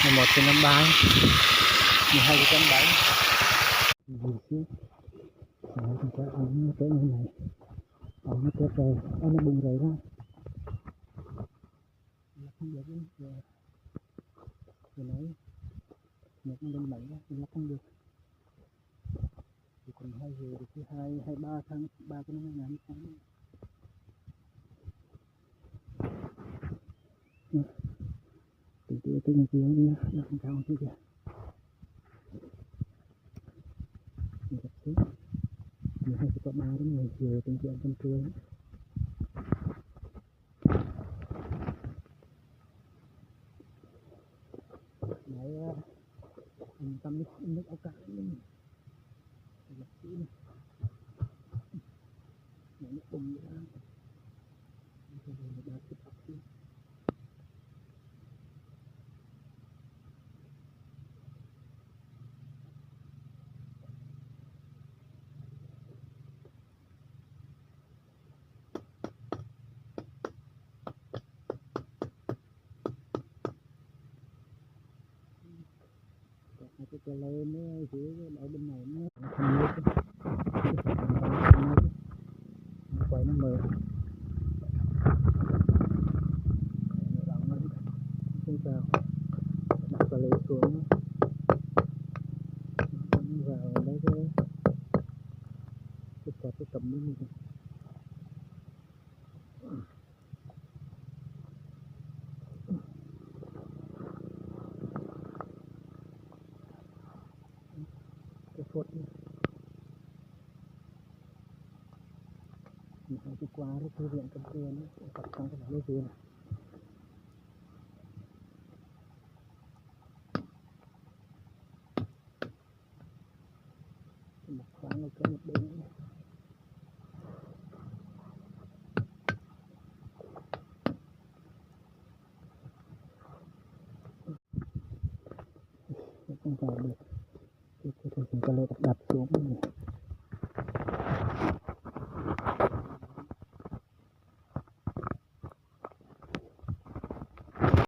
11,53 12,7 gì chứ nó không có ống tới như này, ống nó chết rồi, nó bung rồi đó, nó không được rồi nãy một con lên mạnh đó nó không được, thì còn hai giờ được thứ hai ba tháng ba cái nó ngắn tháng từ ngày kia đi nó không cao chứ kìa, mình gặp xuống mình hay có 3 đến 10 giờ tình trạng con trưa đấy, mình tâm nước áo cá mình gặp xuống nước bùng ra cái lên nó chỉ ở bên này nó không nước nó quay nó mờ không sao đặt vào lấy xuống vào lấy cái cầm như này cái phốt này mình phải đi qua cái thư viện cầm tiền tập trong cái lấy tiền một khoảng một cái một bên không vào được cái lấy đặt xuống này.